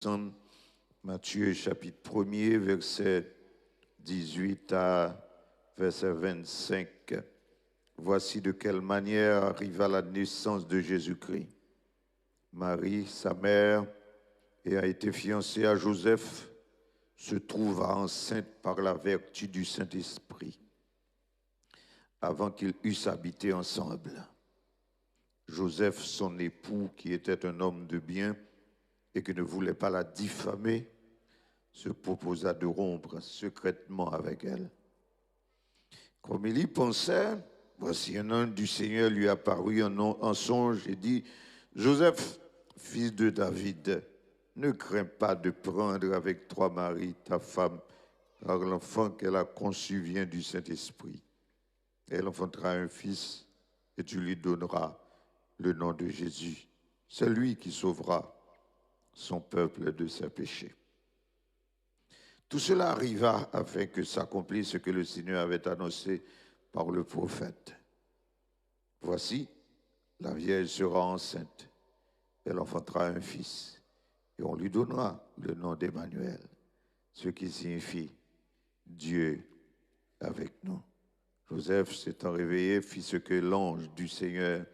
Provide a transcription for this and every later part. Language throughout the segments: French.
Ensemble, Matthieu chapitre 1er, verset 18 à verset 25. Voici de quelle manière arriva la naissance de Jésus-Christ. Marie, sa mère, ayant été fiancée à Joseph, se trouva enceinte par la vertu du Saint-Esprit, avant qu'ils eussent habité ensemble. Joseph, son époux, qui était un homme de bien et qui ne voulait pas la diffamer, se proposa de rompre secrètement avec elle. Comme il y pensait, voici un ange du Seigneur lui apparut en songe et dit, « Joseph, fils de David, ne crains pas de prendre avec toi Marie, ta femme, car l'enfant qu'elle a conçu vient du Saint-Esprit. Elle enfantera un fils et tu lui donneras le nom de Jésus. C'est lui qui sauvera son peuple de ses péchés. » Tout cela arriva afin que s'accomplisse ce que le Seigneur avait annoncé par le prophète. Voici, la Vierge sera enceinte, elle enfantera un fils, et on lui donnera le nom d'Emmanuel, ce qui signifie Dieu avec nous. Joseph s'étant réveillé, fit ce que l'ange du Seigneur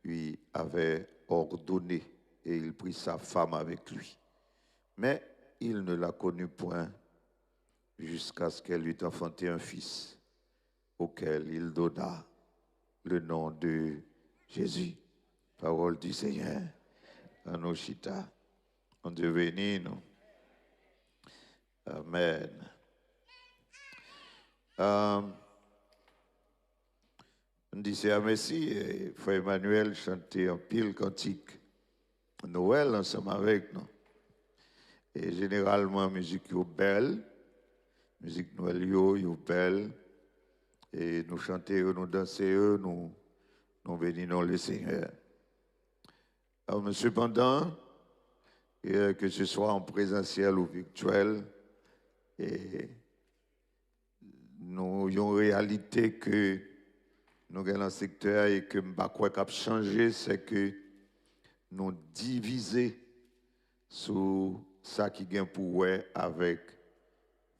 lui avait ordonné, et il prit sa femme avec lui. Mais il ne la connut point jusqu'à ce qu'elle eût enfanté un fils, auquel il donna le nom de Jésus. Parole du Seigneur. Anoshita. On Dieu béni, nous. Amen. On dit c'est à Messie, et Frère Emmanuel chantait un pile cantique Noël ensemble avec nous. Et généralement, musique est belle. Musique Noël est belle. Et nous chantons, nous dansons, nous bénissons le Seigneur. Alors, cependant, que ce soit en présentiel ou virtuel, et nous avons une réalité que nous avons dans le secteur et que je ne sais pas quoi changer, c'est que nous divisons sur ça qui vient pour ouais avec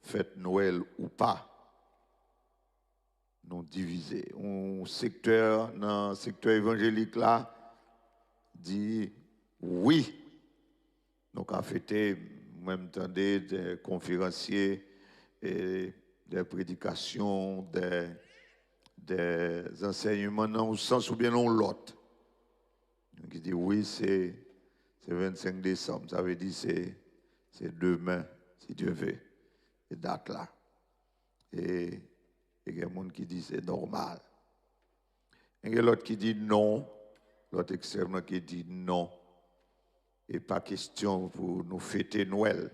fête Noël ou pas. Nous diviser. Dans le secteur évangélique là, dit oui. Donc à fêter, même temps des conférenciers, et des prédications, des enseignements dans le sens ou bien dans l'autre. Donc il dit oui, c'est 25 décembre, ça veut dire c'est demain, si Dieu veut, cette date là. Et il y a des gens qui disent c'est normal. Il y a l'autre qui dit non, l'autre extrêmement qui dit non. Et pas question pour nous fêter Noël.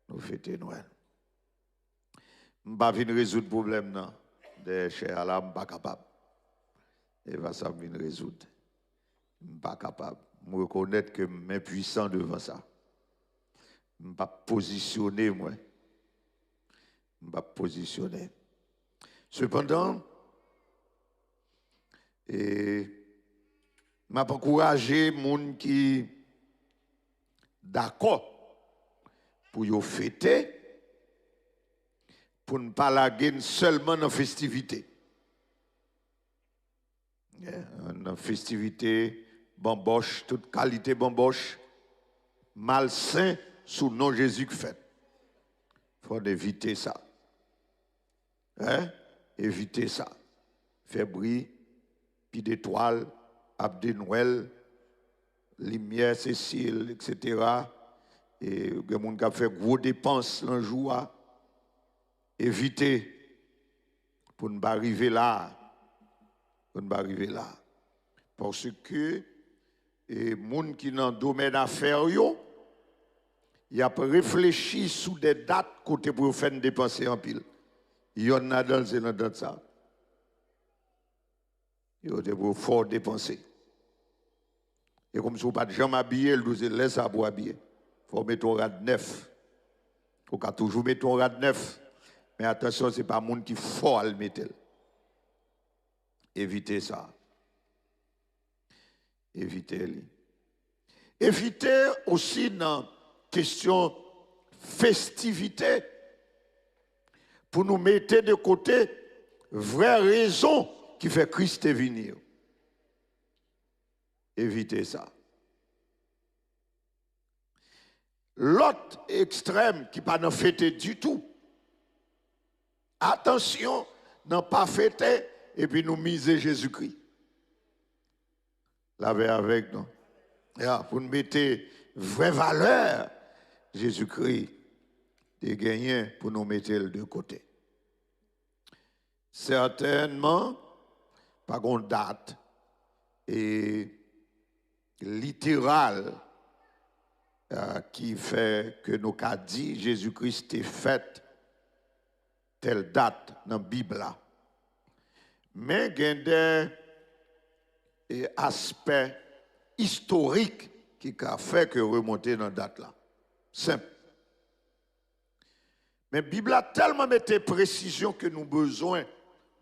Nous fêter Noël. Je ne vais pas résoudre le problème, non. Des chers à l'âme, je ne suis pas capable. Et va ça venir résoudre. Je ne suis pas capable. Je reconnais que je suis impuissant devant ça. Je ne suis pas positionné, moi. Je ne suis pas positionné. Cependant, je m'a encouragé les gens qui d'accord pour y fêter, pour ne pas laguer seulement dans la festivité. Dans la festivité, bamboche, toute qualité bamboche, malsain sous nom Jésus que fait. Il faut éviter ça. Éviter ça. Faire briller, puis d'étoiles, Abdé Noël, lumière, Cécile, etc. Et il y a des gens qui fait gros dépenses un jour. Éviter pour ne pas arriver là. Pour ne pas arriver là. Parce que les gens qui sont dans le domaine d'affaires, ils ont réfléchi sur des dates côté pour faire dépenser en pile. Il y en a dans ça. Il y a pour fort dépenser. Et comme si vous n'avez pas de jambe habillée, vous laissez ça pour habiller. Il faut mettre un rad neuf. Il faut toujours mettre un rad neuf. Mais attention, ce n'est pas le monde qui est fort à le mettre. Évitez ça. Évitez-le. Éviter aussi dans question festivité pour nous mettre de côté vraie raison qui fait Christ venir. Évitez ça. L'autre extrême qui pas nous fêter du tout. Attention, n'en pas fêter et puis nous miser Jésus-Christ. Laver avec nous. Pour nous mettre vraie valeur, Jésus-Christ est gagné pour nous mettre de côté. Certainement, pas une date et littérale qui fait que nous avons dit Jésus-Christ est fait telle date dans la Bible. Mais il y a des aspects historiques qui ont fait que remonter dans la date là. Simple. Mais la Bible a tellement mis de précision que nous avons besoin.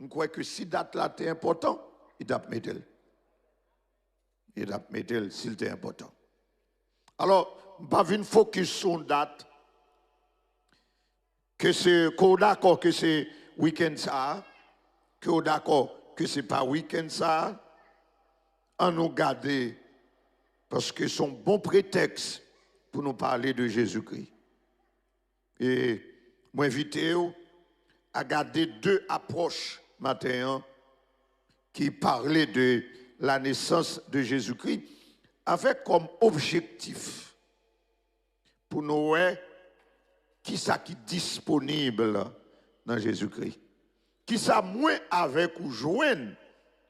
Nous croyons que si date là est important, il doit mettre. Il doit mettre s'il est important. Alors, je ne vais pas venir focus sur une date. Que c'est d'accord que c'est week-end ça, que d'accord que c'est pas week-end ça, en nous garder parce que c'est un bon prétexte pour nous parler de Jésus-Christ. Et moi invite à garder deux approches matin qui parlaient de la naissance de Jésus-Christ avec comme objectif pour nous voir qui ça qui est disponible dans Jésus-Christ. Qui ça moins avec ou joindre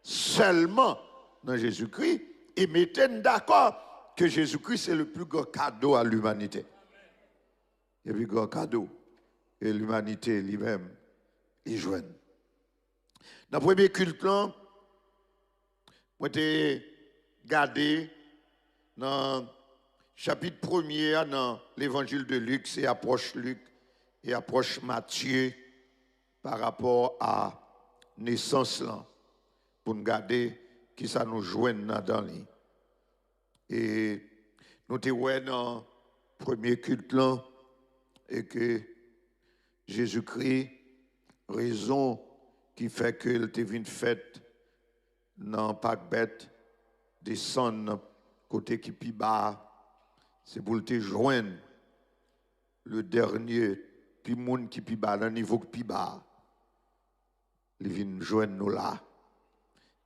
seulement dans Jésus-Christ et mettez d'accord que Jésus-Christ c'est le plus grand cadeau à l'humanité. Le plus grand cadeau et l'humanité lui-même y joigne. Dans le premier culte, moi j'ai gardé dans chapitre 1er dans l'évangile de Luc, c'est approche Luc et approche Matthieu par rapport à naissance là, pour nous garder qui ça nous joint dans lui. Et nous te voyons dans le premier culte là, et que Jésus-Christ, raison qui fait qu'il te venu fait dans Pâques bête, descendre côté qui pi bas, c'est pour te joindre le dernier, puis monde qui pi bas, dans le niveau qui pi bas. Il vient joindre nous là.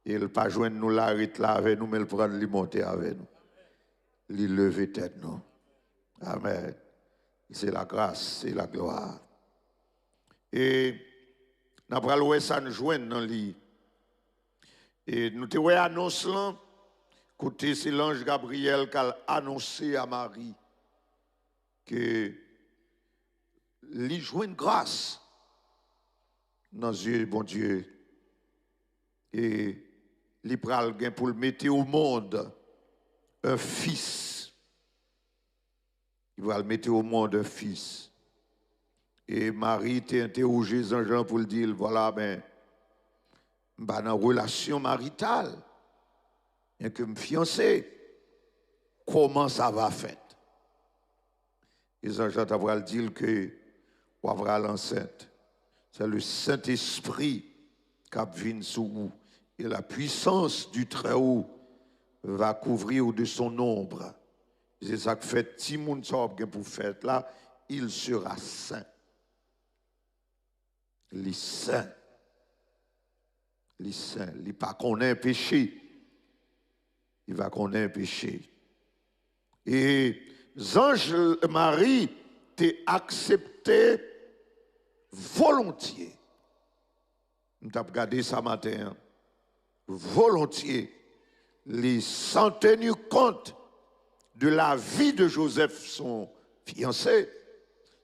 Et il ne pas joindre nous là, arrête là avec nous, mais il prend lui monter avec nous. Il lever tête nous. Amen. C'est la grâce, c'est la gloire. Et nous avons ça nous joindre dans lui. Et nous te voyons annonce là, côté c'est l'ange Gabriel qui a annoncé à Marie que lui joint grâce dans les yeux bon Dieu. Et il pral gain pour le mettre au monde un fils. Il va le mettre au monde un fils. Et Marie t'a interrogé Jean pour le dire, voilà, ben, dans une relation maritale, bien que me fiancé, comment ça va faire? Et Jean-Jean va le dire que, on va avoir l'enceinte. C'est le Saint-Esprit qui vient sur vous. Et la puissance du Très-Haut va couvrir de son ombre. C'est ça que fait Timoun Sorb pour faire là, il sera saint. Les saints. Les saints. Il pas qu'on ait un péché. Il va qu'on ait un péché. Et Ange Marie t'a accepté volontiers. Nous avons regardé ça matin. Volontiers. Les sans tenir compte de la vie de Joseph, son fiancé,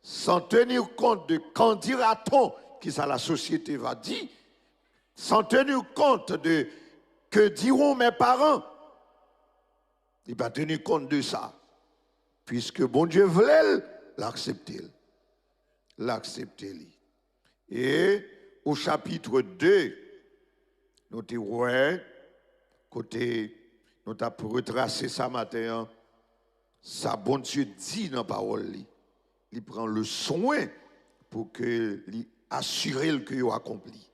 sans tenir compte de qu'en dira-t-on qui ça la société va dire, sans tenir compte de que diront mes parents. Il va tenir compte de ça. Puisque bon Dieu voulait l'accepter. L'accepter. Et au chapitre 2, nous avons côté, nous avons retracé ça matin, ça, bon Dieu dit dans la parole, il prend le soin pour que assurer que il accompli.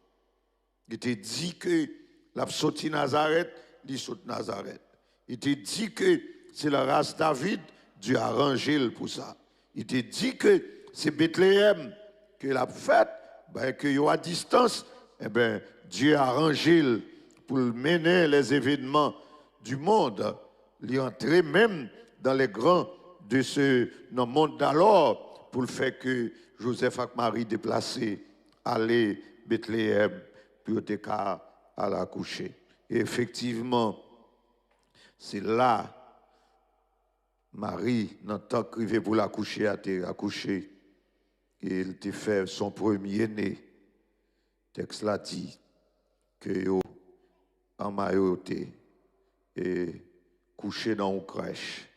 Il te dit que la sorti Nazareth, il saute Nazareth. Il te dit que c'est la race David, Dieu a arrangé pour ça. Il te dit que c'est Bethléem que l'a fait, ben, que y a à distance, eh ben, Dieu a arrangé pour mener les événements du monde, l'y entrer même dans les grands de ce dans le monde d'alors, pour le fait que Joseph et Marie déplacés allaient Bethléem pour à la coucher. Et effectivement, c'est là Marie, dans le temps qu'il pour la coucher, a accouché. Et il a fait son premier-né. Le texte l'a dit que en mailloté et couché dans une crèche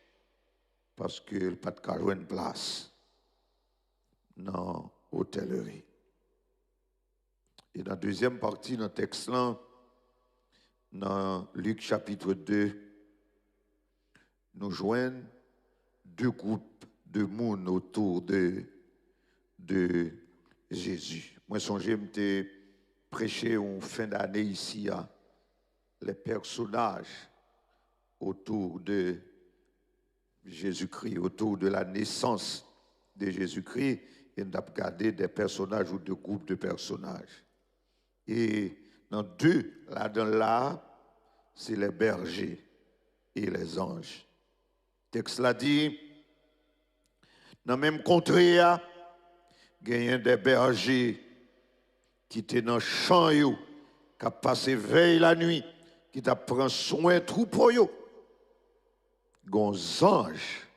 parce qu'il n'a pas de jouer une place dans l'hôtellerie. Et dans la deuxième partie de notre texte, là, dans Luc chapitre 2, nous joignons deux groupes de monde autour de Jésus. Moi, je me prêcher en fin d'année ici, à les personnages autour de Jésus-Christ, autour de la naissance de Jésus-Christ, et nous avons regardé des personnages ou deux groupes de personnages. Et dans deux, là, c'est les bergers et les anges. Le texte l'a dit, dans le même contrée, il y a des bergers qui étaient dans le champ, qui ont passé veille la nuit, qui ont pris soin de troupeau. Il y a des anges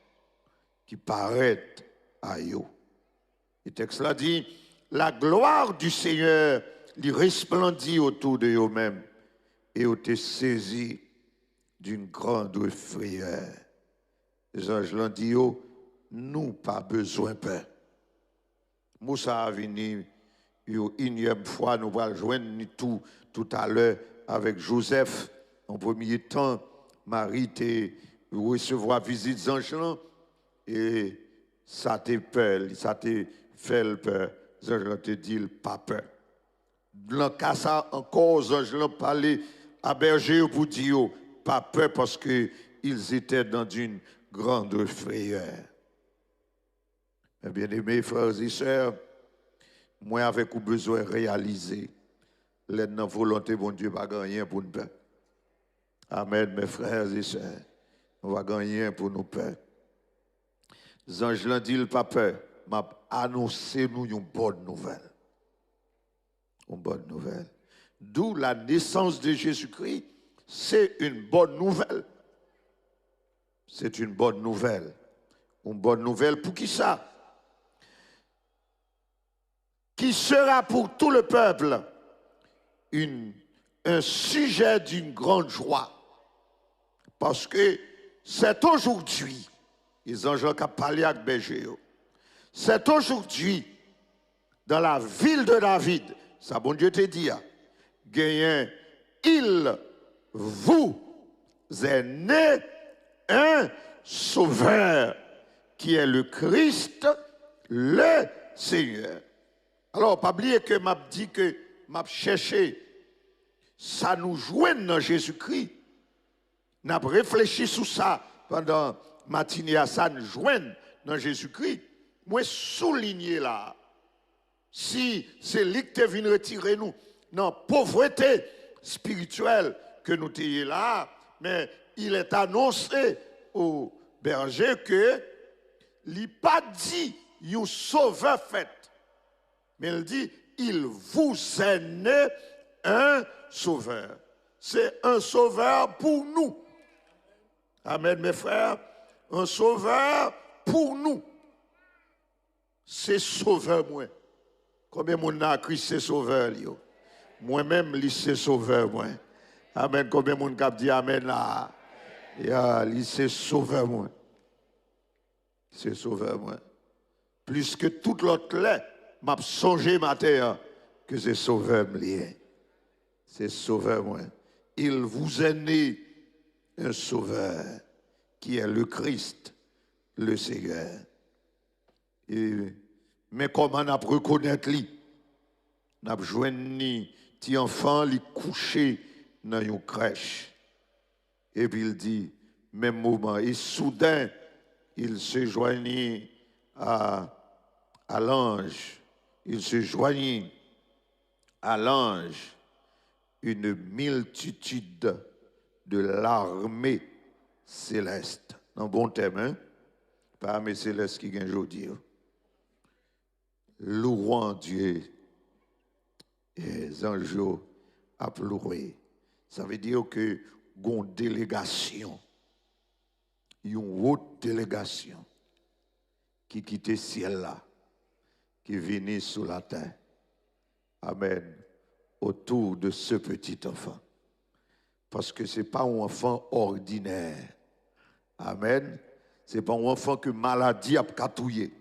qui paraissent à eux. Le texte l'a dit, la gloire du Seigneur lui resplendit autour de eux-mêmes et ont été saisis d'une grande frayeur. Les anges l'ont dit, nous pas besoin de peur. Moussa a venu une énième fois, nous allons joindre tout à l'heure avec Joseph. En premier temps, Marie recevoir visite des anges et ça te peur, ça te fait peur. Les anges te dit pas peur. Dans le cas ça encore, les anges ont parlé à berger pour dire pas peur parce qu'ils étaient dans une grande frayeur. Mes bien-aimés frères et sœurs, moi avec vous besoin de réaliser les volonté bon Dieu va gagner pour nous paix. Amen mes frères et sœurs. On va gagner pour nous paix. Les anges l'ont dit le papa m'a annoncé nous une bonne nouvelle. Une bonne nouvelle. D'où la naissance de Jésus-Christ, c'est une bonne nouvelle. C'est une bonne nouvelle. Une bonne nouvelle pour qui ça? Qui sera pour tout le peuple un sujet d'une grande joie. Parce que c'est aujourd'hui, les anges qui ont parlé avec berger, c'est aujourd'hui, dans la ville de David, ça bon Dieu te dit, il vous est né un sauveur qui est le Christ, le Seigneur. Alors, pas oublier que m'a dit que m'a cherché, ça nous joint dans Jésus-Christ. N'a réfléchi sur ça pendant matinée à ça nous joint dans Jésus-Christ. Moi souligner là, si c'est lui qui vient retirer nous dans pauvreté spirituelle que nous sommes là, mais il est annoncé au berger que il n'a pas dit you sauveur fait. Mais il dit, il vous est né un sauveur. C'est un sauveur pour nous. Amen, mes frères. Un sauveur pour nous. C'est sauveur, moi. Combien de monde a Christ, c'est sauveur, lui? Moi-même, lui, c'est sauveur, moi. Amen. Combien de monde a dit Amen là? Lui, c'est sauveur, moi. C'est sauveur, moi. Plus que tout l'autre lait. M'a songé matin que c'est sauveur lié. C'est sauveur moi. Il vous est né un sauveur qui est le Christ, le Seigneur. Mais comment on a reconnaître lui? On a joindre petit enfant li couché dans une crèche. Et puis il dit, même moment, et soudain, il se joignit à l'ange. Il se joignit à l'ange une multitude de l'armée céleste. Un bon thème, hein? Pas l'armée céleste qui vient aujourd'hui. Louant Dieu et les anges à pleurer. Ça veut dire que une délégation, une haute délégation qui quitte le ciel là, qui vient sur la terre. Amen. Autour de ce petit enfant. Parce que ce n'est pas un enfant ordinaire. Amen. Ce n'est pas un enfant que maladie a catouillé.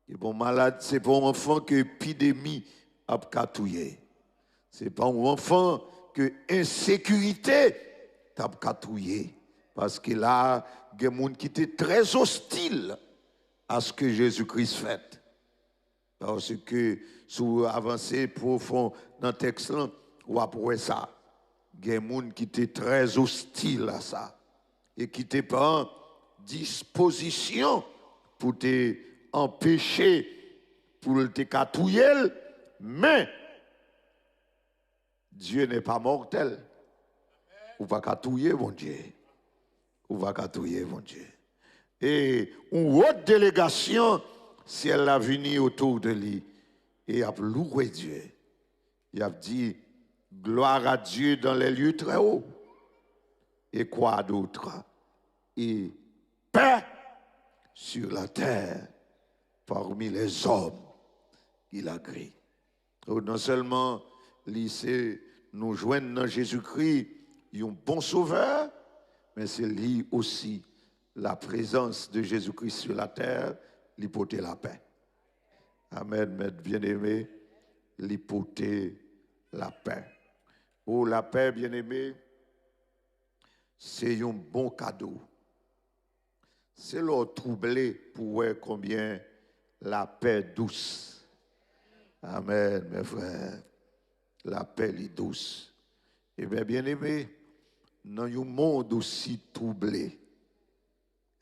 Ce n'est pas un enfant que épidémie a catouillé. Ce n'est pas un enfant que insécurité a catouillé. Parce que là, il y a des gens qui étaient très hostiles à ce que Jésus-Christ fait. Parce que, sous avancé profond dans le texte, ou après ça, il y a des gens qui étaient très hostiles à ça. Et qui n'étaient pas en disposition pour te empêcher, pour te catouiller. Mais, Dieu n'est pas mortel. Ou va catouiller, mon Dieu. Ou va catouiller, mon Dieu. Et une haute délégation, si elle a venu autour de lui, et a loué Dieu. Il a dit, gloire à Dieu dans les lieux très hauts. Et quoi d'autre? Et paix sur la terre parmi les hommes qu'il a créés. Non seulement lycée nous joignent dans Jésus-Christ, un bon sauveur, mais c'est lui aussi la présence de Jésus-Christ sur la terre, l'hypothèse la paix. Amen, mes bien-aimés, l'hypothèse la paix. Oh, la paix, bien-aimés, c'est un bon cadeau. C'est leur troublé pour voir combien la paix douce. Amen, mes frères. La paix est douce. Eh bien, bien-aimés, dans un monde aussi troublé,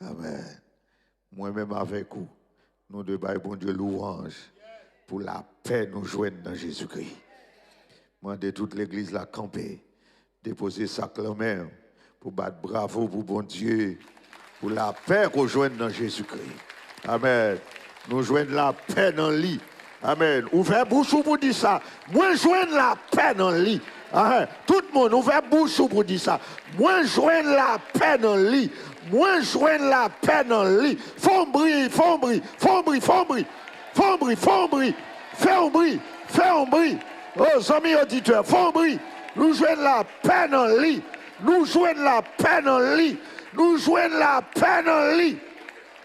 amen, moi-même avec vous, nous devons, bon Dieu, louange pour la paix nous joindre dans Jésus-Christ. Moi, de toute l'église la camper, déposer sa main pour battre bravo pour bon Dieu, pour la paix qu'on joigne dans Jésus-Christ. Amen. Nous joignons la paix dans le lit. Amen. Ouvrez bouche pour dire ça. Moi, joigne la paix dans le lit. Amen. Tout le monde, ouvrez bouche pour dire ça. Moi, joigne la paix dans le lit. Moi, joigne la paix dans le lit. Font bruit, font bruit, font bruit, font bruit. Font bruit, font bruit. Fais un bruit, fais un bruit. Oh, amis auditeurs, font bruit. Nous joignons la paix dans le lit. Nous joignons la paix dans le lit. Nous joignons la paix dans le lit.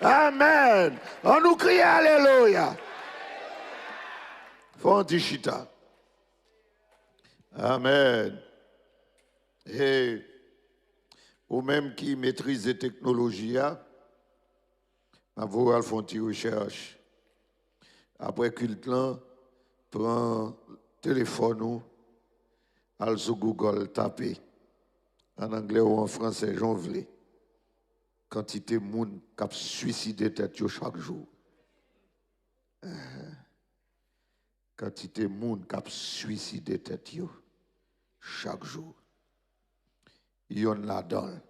Amen. On nous crie Alléluia. Fontichita. Amen. Et ou même qui maîtrise les technologies, vous allez faire une recherche. Après culte là, prend téléphone, allez sur Google, tapez en anglais ou en français, j'en veux. Quantité de monde qui a suicidé tête chaque jour. Quantité de monde qui a suicidé tête chaque jour. Yon la donne.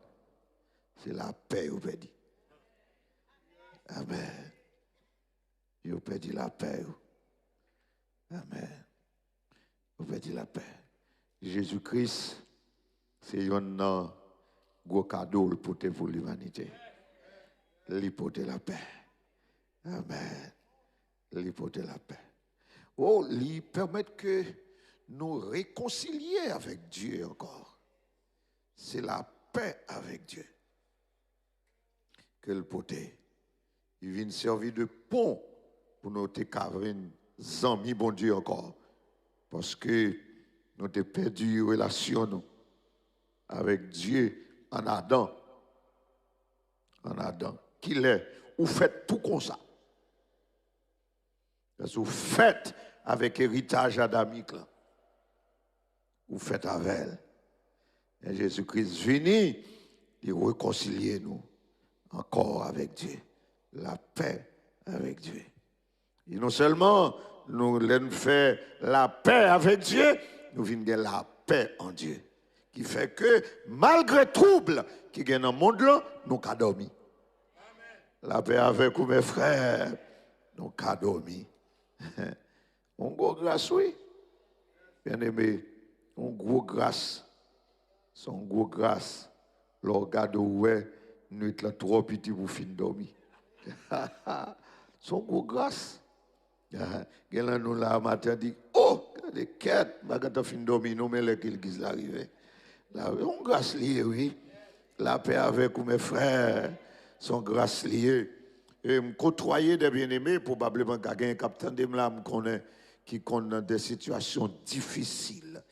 C'est la paix, vous pouvez dire. Amen. Vous pouvez dire la paix. Amen. Vous pouvez dire la paix. Jésus-Christ, c'est un gros cadeau pour l'humanité. L'hypothèse la paix. Amen. L'hypothèse la paix. Oh, il permet que nous réconcilier avec Dieu encore. C'est la paix avec Dieu. Que le poté, il vient servir de pont pour nous amis, bon Dieu encore. Parce que nous avons perdu une relation avec Dieu en Adam. En Adam. qu'il est, vous faites tout comme ça. Parce que vous faites avec héritage adamique. Là. Vous faites avec elle. Et Jésus-Christ venu, il réconcilie nous encore avec Dieu. La paix avec Dieu. Et non seulement nous faisons la paix avec Dieu, nous venons de la paix en Dieu. Qui fait que malgré trouble qui est dans le monde, là, nous avons dormi. La paix avec vous, mes frères, nous avons dormi. On gros grâce, oui. Bien aimé, on gros grâce. Son gros grâce. Le regard ouais, nuit là trop petit pour finir dormir. Son gros grâce. Quelqu'un nous là matin dit oh, regardez quête, bagarre fin dormir nous mais l'église arrivé. Là on grâce liée oui. La paix avec vous mes frères, son grâce liée. Et me côtoyer des bien-aimés probablement quelqu'un capitaine de là me connaît qui connaît des situations difficiles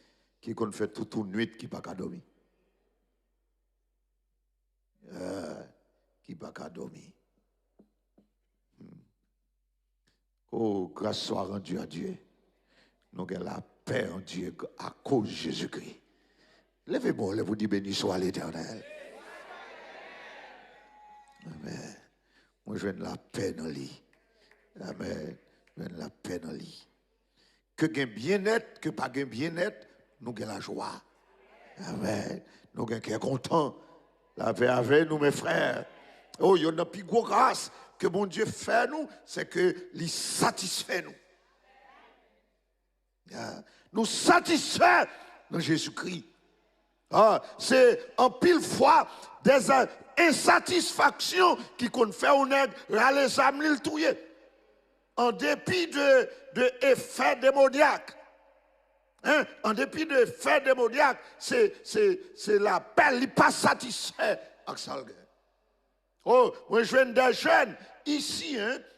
qui qu'on fait toute une nuit qui pas dormir. Qui pas dormir. Oh, grâce soit rendue à Dieu. Nous avons la paix en Dieu à cause de Jésus-Christ. Levez-moi, vous dites béni soit l'Éternel. Amen. Moi, je veux la paix dans le lit. Amen. Je veux la paix dans le lit. Que gain bien-être, que pas gain bien-être, nous avons la joie. Amen. Nous sommes contents. La paix avec nous, mes frères. Oh, il y a une plus grosse grâce que mon Dieu fait nous, c'est que il satisfait nous. Nous satisfait dans Jésus-Christ. C'est en pile fois des insatisfactions qui qu'on fait on aide râler les le touyer. En dépit de effets démoniaques. En dépit de effets démoniaques, c'est la paix qui n'est pas satisfaite avec ça. Oh, moi je viens des jeunes ici,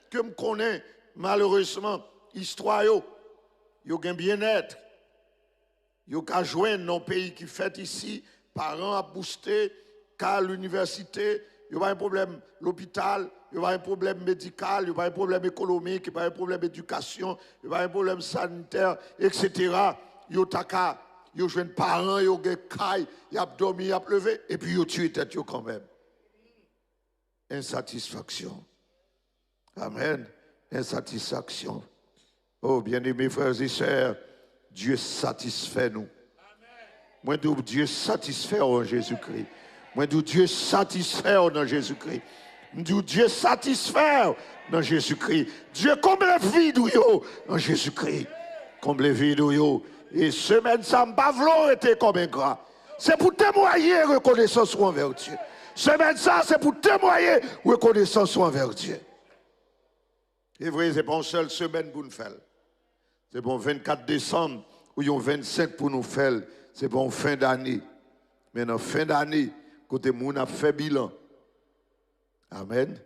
que je connais malheureusement, histoire, yo ont bien-être. Yo ka joindre dans pays qui fait ici, parents à booster, car l'université, il y a un problème l'hôpital, il y a un problème médical, il y a un problème économique, il y a un problème d'éducation, il y a un problème sanitaire, etc. Yo taka, yo joindre parents, yo gen kay, y a dormi, y a levé, et puis yo tué tête yo quand même. Insatisfaction. Amen. Insatisfaction. Oh, bien-aimés frères et sœurs, Dieu satisfait nous. Moi, Dieu satisfait en Jésus-Christ. Moi, Dieu satisfait en Jésus-Christ. Dieu satisfait dans Jésus-Christ. Dieu comble le vide en Jésus-Christ. Comble le vide. Et semaine, ça m'a été comme un gras. C'est pour témoigner reconnaissance envers Dieu. Semaine ça, c'est pour témoigner reconnaissance envers Dieu. Et vous voyez, ce n'est pas une seule semaine pour nous faire. C'est bon 24 décembre ou 25 pour nous faire. C'est bon fin d'année. Mais dans fin d'année, côté moun a fait bilan. Amen.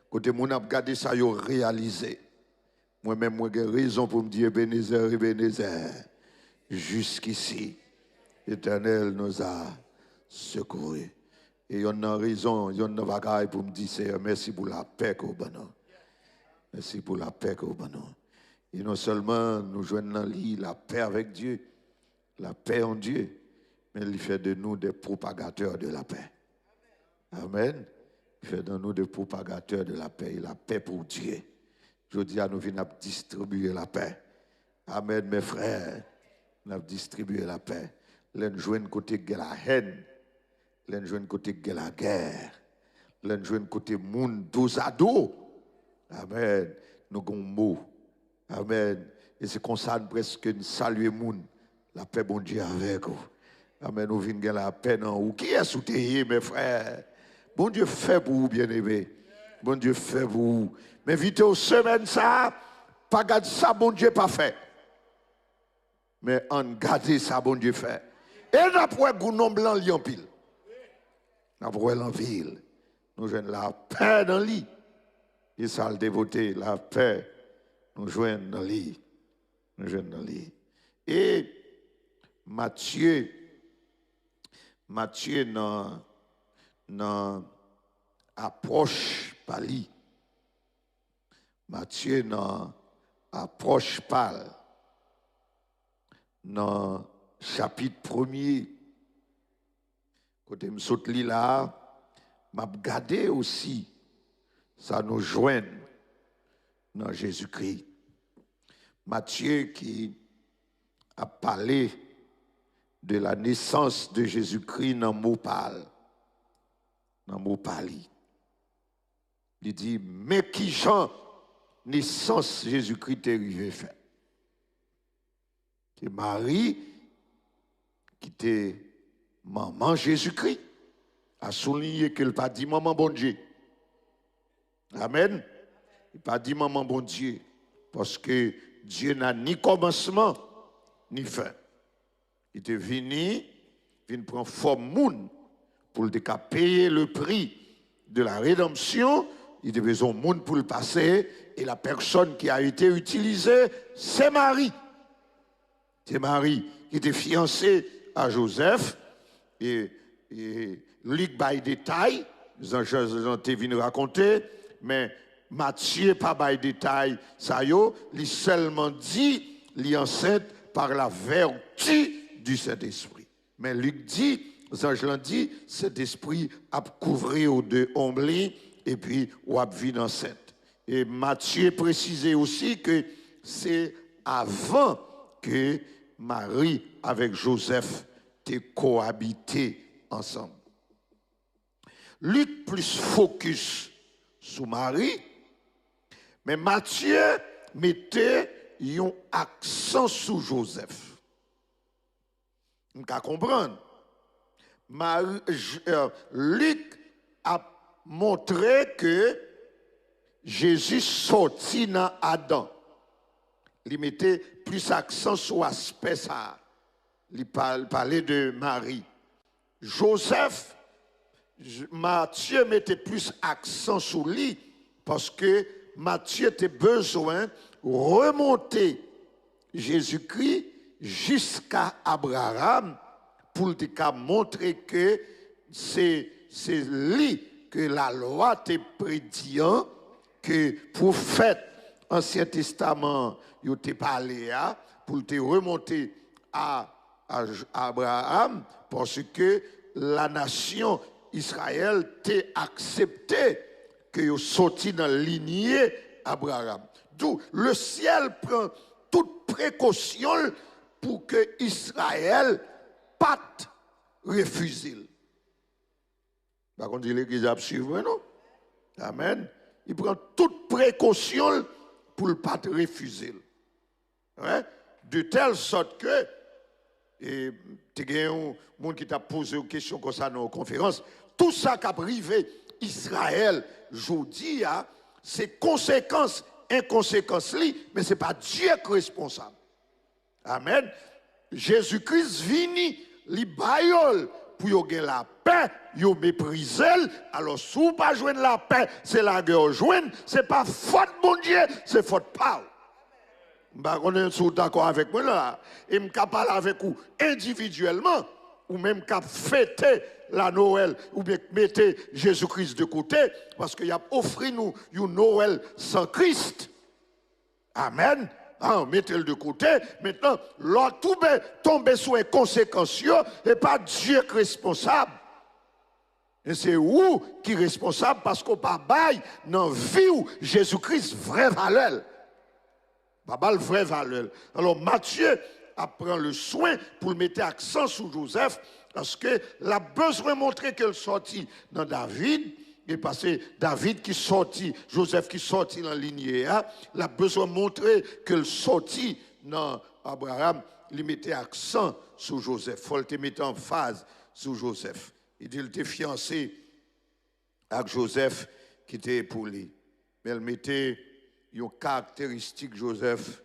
Côté moun a gardé ça, yo réalisé. Moi-même, moi j'ai raison pour me dire Ebenezer, Ebenezer. Jusqu'ici, l'Éternel nous a secourus. Et il y a une raison, il y a une bagaille pour me dire, Seigneur, merci pour la paix que vous avez. Merci pour la paix que vous avez. Et non seulement nous joignons dans lit la paix avec Dieu, la paix en Dieu, mais il fait de nous des propagateurs de la paix. Amen. Il fait de nous des propagateurs de la paix. Et la paix pour Dieu. Je dis à nous, venons distribuer la paix. Amen, mes frères. Nous avons distribué la paix. Nous jouons côté de la haine. Nous jouons côté de la guerre. Nous jouons côté monde dos à dos. Amen. Nous avons un mot. Amen. Et c'est comme ça presque nous saluer le monde. La paix, bon Dieu, avec vous. Amen. Nous venons la paix dans vous. Qui est soutenu, mes frères? Bon Dieu fait pour vous, bien-aimés. Bon Dieu fait pour vous. Mais vite aux semaines, ça, pas garder ça, bon Dieu, pas fait. Mais en garder ça, bon Dieu fait. Et d'après Gounon Blanc, li en pile. D'après l'enville. Nous jouons la paix dans le lit. Et ça, le dévoté, la paix. Nous jouons dans le lit. Nous jouons dans le lit. Et Matthieu, dans approche pali. Matthieu dans approche pâle. Dans chapitre 1er, quand je me saute là, m'a regardé aussi, ça nous joint dans Jésus-Christ. Matthieu qui a parlé de la naissance de Jésus-Christ dans mot pâle, dans mot pali. Il dit, mais qui Jean, naissance Jésus-Christ est arrivé fait. C'est Marie qui était maman Jésus-Christ, a souligné qu'elle n'a pas dit maman bon Dieu. Amen. Il n'a pas dit maman bon Dieu, parce que Dieu n'a ni commencement, ni fin. Il était venu prendre forme moun pour le payer le prix de la rédemption. Il avait besoin de monde pour le passer, et la personne qui a été utilisée, c'est Marie. C'est Marie qui était fiancée à Joseph, et Luc bail détail, Jean t'ai venu raconter, mais Matthieu pas bail détail, ça yo, il seulement dit, il enceinte par la vertu du Saint-Esprit. Mais Luc dit, Jean dit, cet esprit a couvert aux deux omblis, et puis ou a vu enceinte. Et Matthieu précisait aussi que c'est avant que Marie avec Joseph aient cohabité ensemble. Luc plus focus sur Marie, mais Matthieu mettait un accent sur Joseph. On peut comprendre. Luc a montré que Jésus sortit dans Adam. Il mettait plus accent sur l'aspect ça. Il parlait de Marie. Joseph, Matthieu mettait plus accent sur lui parce que Matthieu avait besoin de remonter Jésus-Christ jusqu'à Abraham pour te montrer que c'est lui que la loi te prédit que prophète Ancien Testament il te parlé pour te remonter à Abraham parce que la nation Israël t'a accepté que vous sorti dans la lignée Abraham. D'où le ciel prend toute précaution pour que Israël pas refuse. Par contre, l'église a suivi, non? Amen. Il prend toute précaution pour ne pas refuser. Ouais? De telle sorte que, et il y a un monde qui t'a posé une question comme ça dans la conférence, tout ça qui a privé Israël, aujourd'hui, c'est conséquences, inconséquences, mais ce n'est pas Dieu qui est responsable. Amen. Jésus-Christ vini, li bayol pour yon gen la paix, yon méprise. Alors, si vous pas joindre la paix, c'est la guerre joindre, c'est pas faute bon Dieu, c'est faute pas. On est d'accord avec moi là. Et je parle avec vous individuellement, ou même qu'à fêter la Noël, ou bien mettez Jésus-Christ de côté, parce qu'il a offert nous une Noël sans Christ. Amen. Mettez-le de côté. Maintenant, l'autre tombe sur les conséquences, et pas Dieu qui est responsable. Et c'est vous qui est responsable parce qu'on pas bail dans la vie où Jésus-Christ vraie valeur. Pas vraie valeur. Alors Matthieu prend le soin pour mettre accent sur Joseph parce que a besoin de montrer qu'elle sortit dans David. Et parce que David qui sortit, Joseph qui sortit dans la lignée, il a besoin de montrer qu'elle sortit dans Abraham. Il mettait accent sur Joseph. Il faut le mettre en phase sur Joseph. Il dit qu'il était fiancé avec Joseph qui était épousé. Mais elle mettait une caractéristique Joseph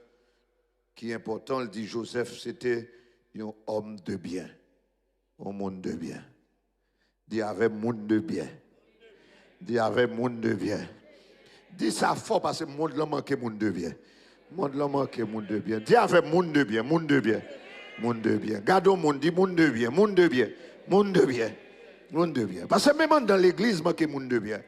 qui est important. Il dit Joseph c'était un homme de bien, un monde de bien. Il avait monde de bien. Il avait monde de bien. Dis ça fort parce que le monde l'a manqué monde de bien. Le monde l'a manqué monde de bien. Dis avec monde de bien, monde de bien. Monde de bien. Gardons monde, dit monde de bien, monde de bien. Monde de bien. Monde de bien. Parce que même dans l'église, manque monde de bien.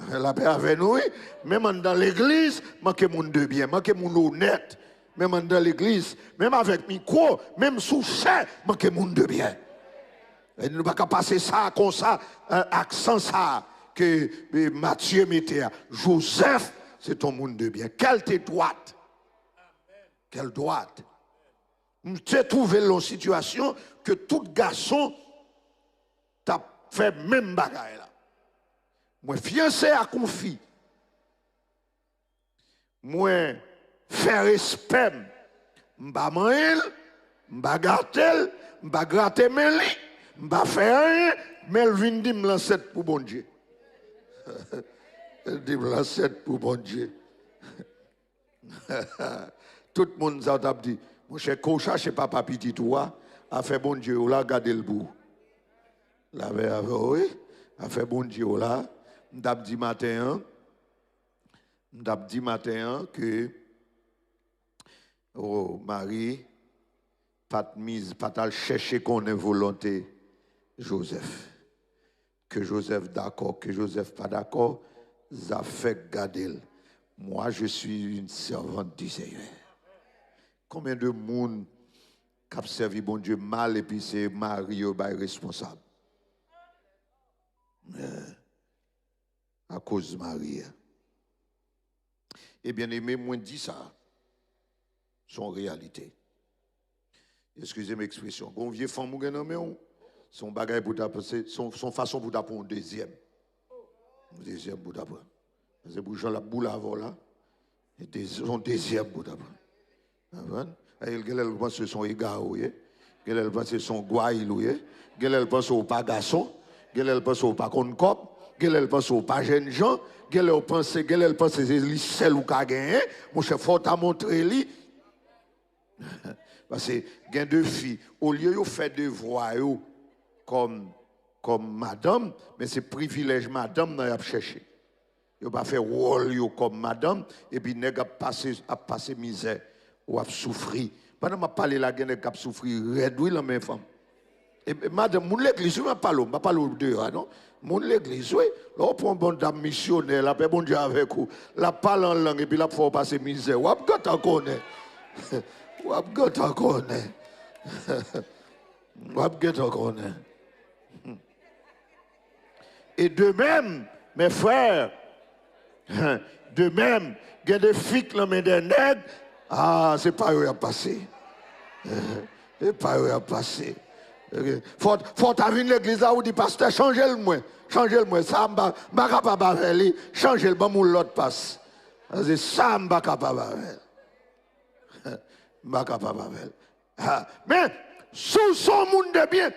La paix avec nous, oui. Même dans l'église, manque monde de bien, manque monde honnête. Même dans l'église, même avec micro, même sous chair, manque monde de bien. Et nous ne pouvons pas passer ça comme ça, accent ça, que Matthieu mettait. Joseph, c'est ton monde de bien. Quelle t'es droite? Quelle droite? Tu as trouvé une situation que tout garçon t'a fait même bagaille là. Moi, fiancé à confi. Moi, faire respect. M'ba manger, m'ba gâter, m'ba gratter mes lits, m'ba faire rien, mais elle vient dire me lancer pour bon Dieu. Elle dit me lancer pour bon Dieu. Tout le monde a dit, mon cher Kocha, chez papa petit toi, a fait bon Dieu, là, gardez le bout. La oui, a fait bon Dieu, là, m'd'a dit matin que, oh, Marie, pas de chercher qu'on ait volonté Joseph. Que Joseph d'accord, que Joseph pas d'accord, ça fait garder. Moi, je suis une servante du Seigneur. Combien de monde qui a servi bon Dieu mal et puis c'est Marie qui est responsable? À cause de Marie. Et bien aimé, moi dit ça, son réalité. Excusez-moi l'expression. Bon vieux femme ou son bagage pour passer, son façon pour t'apprendre un deuxième. Un deuxième pour t'apprendre. C'est pour Jean la boule avant là. Et son deuxième pour t'apprendre. Elle pense que son égard, elle pense que son guaïl, elle pense au pas garçon, elle pense au pas contre cop, elle pense au pas jeune gens, elle pense que c'est celle ou qu'a gagné, mon chef faut t'a montrer lui. Parce que il y a deux filles, au lieu de faire devoir comme madame, mais c'est privilège madame n'a pas cherché. Il pas fait rôle comme madame et puis nèg a passé misère ou a souffrir. Pendant m'a parler la nèg a souffrir réduit la même femme. Et madame mon l'église m'a parlé dehors non. Mon l'église oui, là on prend bon dame missionnaire, la paix bon Dieu avec vous. La parle en langue et puis la faut passer misère. Ou a gata connaît. Ou a gata connaît. Ou a gata connaît. Et de même, mes frères, de même, il y a des filles qui ont des nègres. Ah, c'est pas eux à passer. C'est pas eux à passer. Faut avoir l'église là où dit pasteur, changez le moins. Changez le moins. Ça, je ne suis pas capable de faire. Changez le bon où l'autre passe. C'est ça, je ne suis pas capable de faire. Je ne suis pas capable de faire. Mais, sous son monde de bien,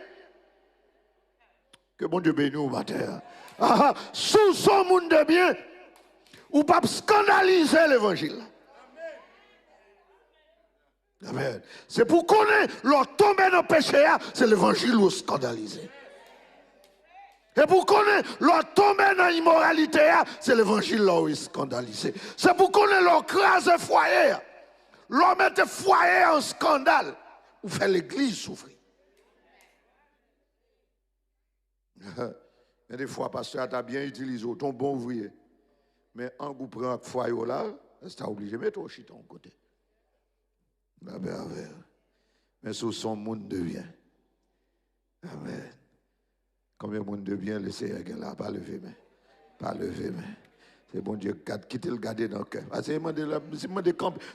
que bon Dieu bénisse au matin. Sous son monde de bien, ou pas scandaliser l'évangile. Amen. C'est pour connaître leur tomber dans le péché, c'est l'évangile ou scandaliser. Et pour connaître leur tomber dans l'immoralité, c'est l'évangile là où est scandalisé. C'est pour connaître leur craser foyer, leur mettre foyer en scandale, ou faire l'église souffrir. Mais des fois, pasteur, tu as bien utilisé ton bon ouvrier. Mais en vous prenant un foyer là, c'est obligé de mettre au chiton de côté. Mais sous son monde de bien. Amen. Combien de monde de bien, le Seigneur est là, pas lever, mais. Pas lever, mais. C'est bon Dieu, quittez le garder dans le cœur. Parce que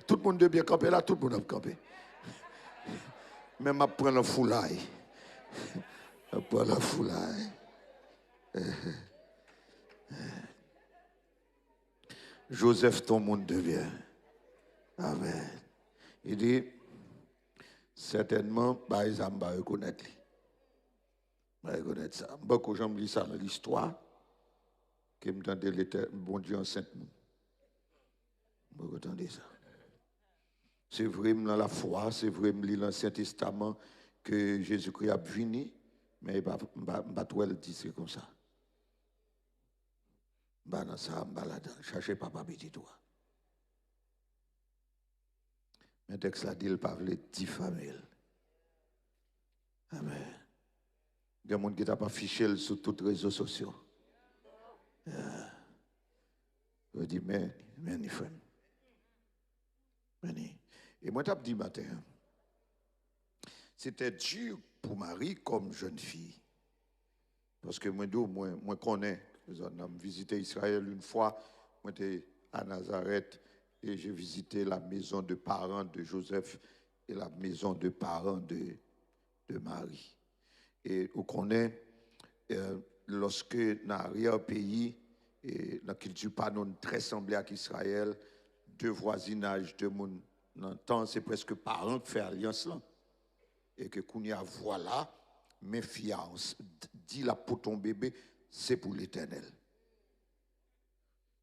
tout le monde de bien camper là, tout le monde a campé. Même à prendre la foulaille. À prendre la foulaille. Joseph, ton monde de bien. Amen. Il dit, certainement, bah, ils vont reconnaître. Ils vont reconnaître ça. Beaucoup de gens me disent ça dans l'histoire, qui me tendent le bon Dieu enceinte. Beaucoup de ça. C'est vrai dans la foi, c'est vrai dans l'Ancien Testament que Jésus-Christ a venu, mais il ne va pas dire comme ça. Bah dans ça, balade, cherchez papa petit toi. Mais texte là dit, il ne pas diffamer. Amen. Il y a des gens qui n'ont pas affiché sur tous les réseaux sociaux. Je dis, mais, frère. Et moi, je dit matin, c'était dur pour Marie comme jeune fille. Parce que moi connais. J'ai visité Israël une fois. Moi, j'étais à Nazareth et j'ai visité la maison de parents de Joseph et la maison de parents de Marie. Et on connaît, lorsque dans l'arrière-pays, et dans la culture pas non très semblée à Israël, deux voisinages, deux monde, dans le temps, c'est presque parents qui font alliance là. Et que Kounia, voilà, mes fiances, dit là pour ton bébé, c'est pour l'éternel.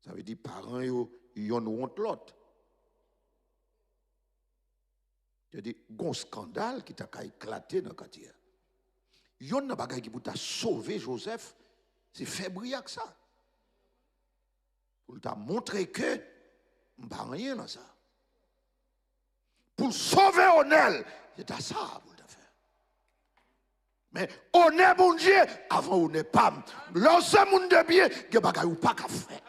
Ça veut dire, parents, ils ont honte l'autre. C'est-à-dire, il y a un scandale qui t'a éclaté dans le quartier. Il y a un bagage qui t'a sauvé Joseph, c'est fébriac ça. Pour t'a montrer que, je ne pas rien dans ça. Pour sauver Onel, c'est à ça pour le faire. Mais on est bon Dieu avant on n'est pas. Lorsque monde de bien, il y a bagay ou pas qu'à faire.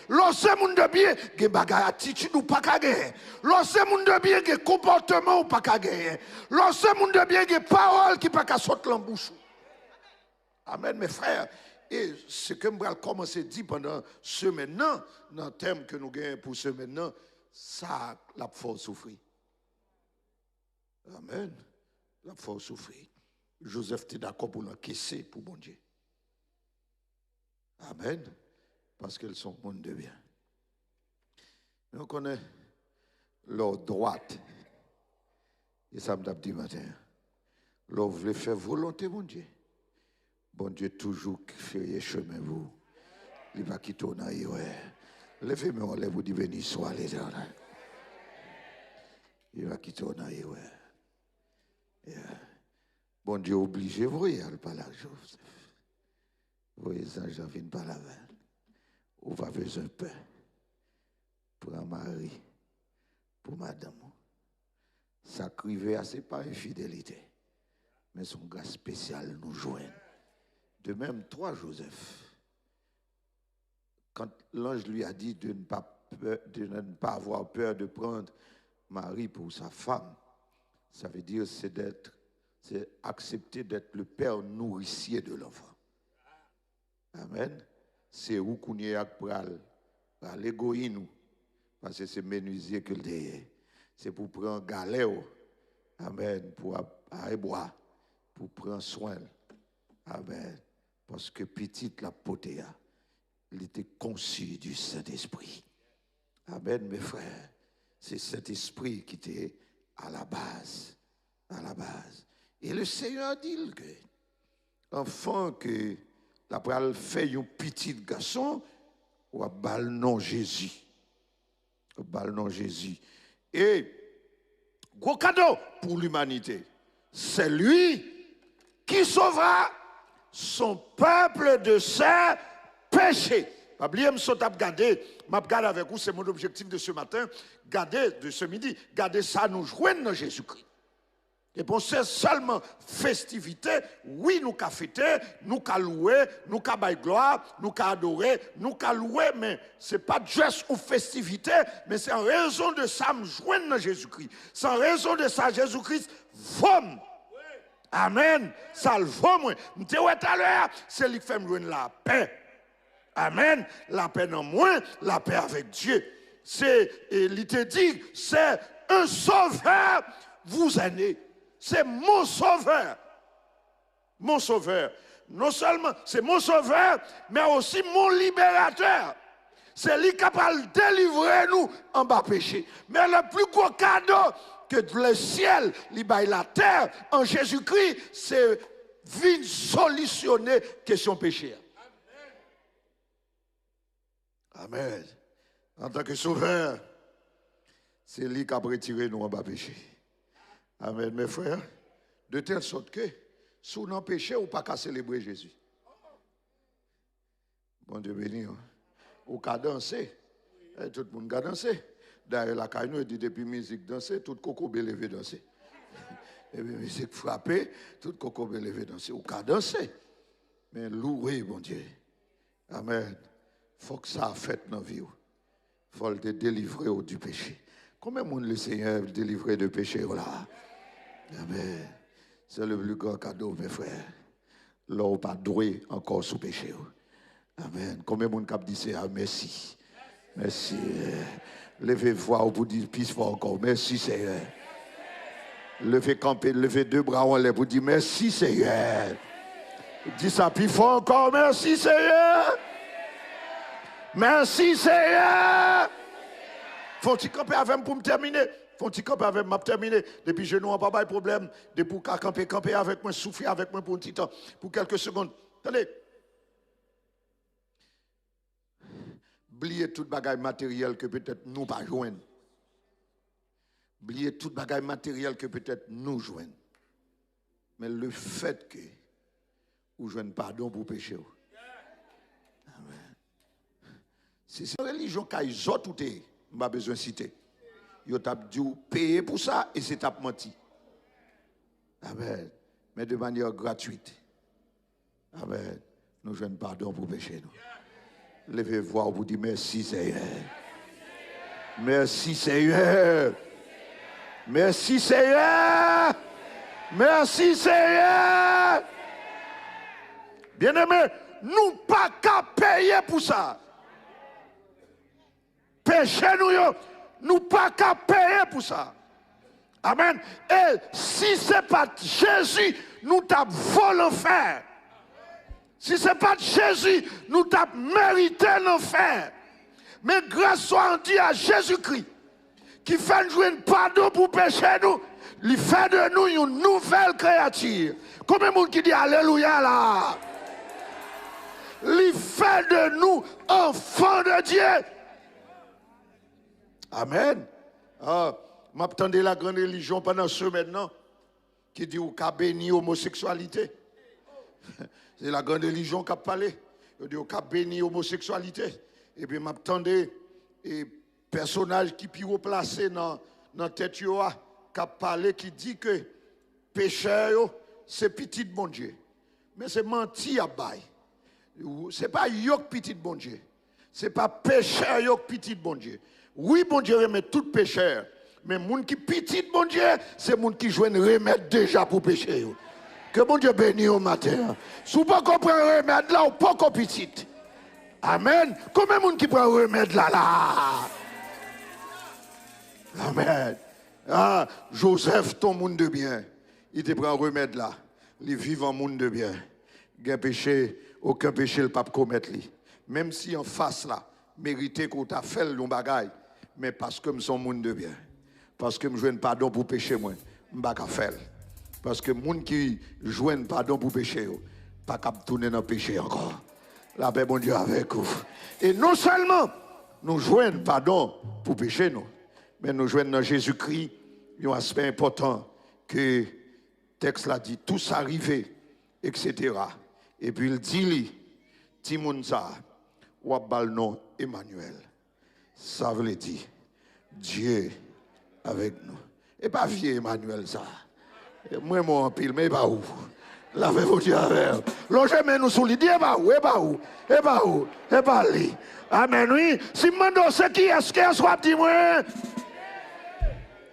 Lorsque monde de bien, il y a bagay attitude ou pas qu'à gagner. Lorsque monde de bien, il y a comportement ou pas qu'à gagner. Lorsque monde de bien, il y a parole qui pas qu'à sortir en bouche. Amen mes frères. Et ce que je vais commencer à dire pendant ce maintenant, dans le thème que nous gagnons pour ce maintenant, ça la force souffrir. Amen. La force souffrir. Joseph était d'accord pour l'encaisser pour bon Dieu. Amen. Parce qu'ils sont monde de bien. Mais on connaît leur droite. Et ça me dit matin. Leur voulait faire volonté, mon Dieu. Bon Dieu toujours fait chemin vous. Il va quitter on aille. Levez-moi, on lève vous dit béni soit l'Éternel. Il va quitter on aille. Bon Dieu obligé, vous voyez, elle parle à Joseph. Vous voyez, ça, j'en viens pas la veille. On va besoin de paix pour un mari, pour madame. Ça crive assez pas infidélité, mais son gars spécial nous joint. De même, toi, Joseph, quand l'ange lui a dit de ne pas avoir peur de prendre Marie pour sa femme, ça veut dire c'est accepter d'être le père nourricier de l'enfant. Amen. C'est où qu'on y a pral l'égoïne, parce que c'est menuisier que le c'est pour prendre galéo. Amen. Pour boire, pour prendre soin. Amen. Parce que petite la potéa, il était conçu du Saint-Esprit. Amen, mes frères. C'est cet esprit qui était à la base. À la base. Et le Seigneur dit que, enfant que la pral fait un petit garçon, ou à bal non Jésus. Bal non Jésus. Et, gros cadeau pour l'humanité. C'est lui qui sauvera son peuple de ses péchés. Pas oublier, je vais regarder avec vous, c'est mon objectif de ce matin, garder de ce midi, garder ça nous joindre dans Jésus-Christ. Et bon, c'est seulement festivité, oui, nous qu'à fêter, nous qu'à louer, nous qu'à bailler gloire, nous qu'à adorer, nous qu'à louer, mais ce n'est pas juste une festivité, mais c'est en raison de ça, nous joindre dans Jésus-Christ. C'est en raison de ça, Jésus-Christ vomme. Amen. Ça le vaut, moi. Je te dis tout à l'heure, c'est lui qui fait me joindre la paix. Amen. La paix dans moi, la paix avec Dieu. Il te dit, c'est un sauveur, vous aimez. C'est mon sauveur. Mon sauveur. Non seulement c'est mon sauveur, mais aussi mon libérateur. C'est lui capable de délivrer nous en bas péché. Mais le plus gros cadeau que le ciel, la terre, en Jésus-Christ, c'est venir solutionner question péché. Amen. En tant que sauveur, c'est lui qui a retiré nous en bas péché. Amen, mes frères. De telle sorte que, si vous n'en péchez, ou pas qu'à célébrer Jésus. Bon Dieu béni. Ou qu'à danser. Tout le monde a dansé. D'ailleurs, la caille dit depuis musique danser, tout coco levé danser. Et puis musique frappée, tout coco levé danser. Ou qu'à danser. Mais louer, bon Dieu. Amen. Il faut que ça a fait dans la vie. faut te délivrer du péché. Combien de monde le Seigneur délivré de péché là? Amen. C'est le plus grand cadeau, mes frères. Là, on pas doué encore sous péché. Amen. Combien de monde qui dit ça? Merci. Merci. Levez voix pour dire plus fort encore. Merci, Seigneur. Levez camper, levez deux bras en l'air pour dire merci, Seigneur. Dis ça plus fort encore. Merci, Seigneur. Merci, Seigneur. Faut-il camper avec moi pour me terminer? Faut-il camper avec moi pour terminer? Depuis je n'ai pas de problème. Depuis camper avec moi, souffler avec moi pour un petit temps, pour quelques secondes. Attendez. Oubliez toute bagaille matérielle que peut-être nous pas joindre. Oubliez toute bagaille matérielle que peut-être nous joignent. Mais le fait que vous joignez pardon pour péché. Amen. Si c'est une religion qui a tout, je n'ai pas besoin de citer. Vous avez dû payer pour ça et c'est tap menti. Amen. Mais de manière gratuite. Amen. Nous joignons pardon pour péché. Levez voir vous dire merci Seigneur. Merci Seigneur. Merci Seigneur. Merci Seigneur. Bien-aimés, nous pas qu'à payer pour ça. Péché nous pas qu'à payer pour ça. Amen. Et si ce n'est pas Jésus, nous t'avons volé l'enfer. Si ce n'est pas Jésus, nous t'avons mérité l'enfer. Mais grâce soit dit à Jésus-Christ, qui fait nous jouer un pardon pour pécher nous, il fait de nous une nouvelle créature. Combien de monde qui dit Alléluia là? Il fait de nous enfants de Dieu. Amen. M'attendez la grande religion pendant ce maintenant qui dit qu'on bénit l'homosexualité. C'est la grande religion qui a parlé. Il dit qu'on bénit l'homosexualité. Et puis m'attendez et personnage qui peut placer dans la tête qui a parlé qui dit que péché c'est petit bon Dieu. Mais c'est menti à bail. C'est pas yok petit bon Dieu. C'est pas péché yok petit bon Dieu. Oui bon Dieu remet tout pécheur. Mais moun qui petit bon Dieu, c'est moun qui joue remède déjà pour pécher. Que bon Dieu bénisse au matin. Si vous ne comprenez pas remède là, ou pas petit. Amen. Combien de monde qui prend remède là là? Amen. Ah, Joseph, ton monde de bien. Il te prend remède là. Il vit en monde de bien. Aucun péché le pape commettre lui. Même si en face là, mérité qu'on t'a fait le bagaille, mais parce que je suis monde de bien. Parce que je joue pardon pour péché moi, je ne vais pas faire. Parce que les gens qui jouent pardon pour péché, pas capable tourner dans le péché encore. La paix bon Dieu avec vous. Et non seulement nous jouons pardon pour péché nous, mais nous jouons dans Jésus-Christ un aspect important que le texte l'a dit, tous arrivés, etc. Et puis il dit, Timonza, ou bal nom Emmanuel. Ça veut dire Dieu avec nous. Et pas vieux Emmanuel ça. Moi en pile, mais pas où. Lavez-vous Dieu avec. Logez nous sous l'idée, et pas où, et pas où, et pas où, et pas lui. Amen, oui. Si je demande ce qui est-ce qu'elle soit dit moi.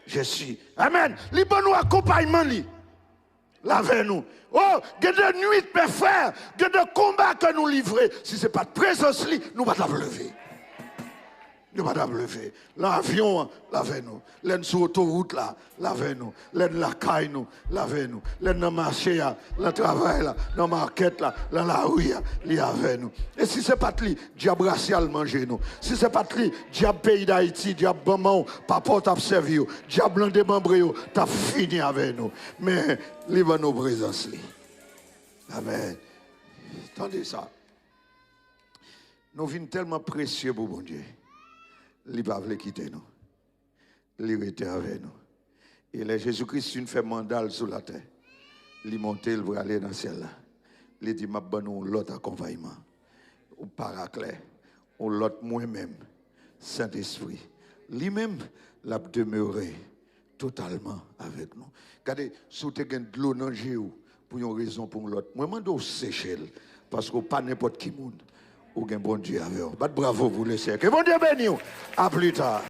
Je suis. Amen. Les bons accompagnement, lavez-nous. Oh, il y a de nuit, mes frères, il y a de combats que nous livrons. Si ce n'est pas de présence, nous ne pouvons pas lever. Nous ne pouvons pas lever. L'avion, lavez-nous. L'en sur l'autoroute, là, lavez-nous. L'en la caille, nous, lavez-nous. L'en dans le marché, dans le travail, dans la market, dans la rue, lavez-nous. Et si ce n'est pas de lui, diable racial manger nous. Si ce n'est pas de lui, diable pays d'Haïti, diable maman, papa t'a servi, diable démembré, t'as fini avec nous. Mais, livre nos présences. Amen. Attendez ça. Nous vîmes tellement précieux pour bon Dieu. Il ne va pas quitter nous. Il était avec nous. Et là, Jésus-Christ, une fait mandal sur la terre. Il monte, il va aller dans le ciel. Il dit, ma bonne, ou l'autre accompagnement. Ou paraclet. Ou l'autre moi-même. Saint-Esprit. Lui-même, l'a demeuré totalement avec nous. Regardez, si vous avez de l'eau dans le pour une raison pour l'autre. Moi, je m'en sécher. Parce que pas n'importe qui monde. ou un bon Dieu avec vous. Bravo pour le chers. Que bon Dieu bénisse. À plus tard.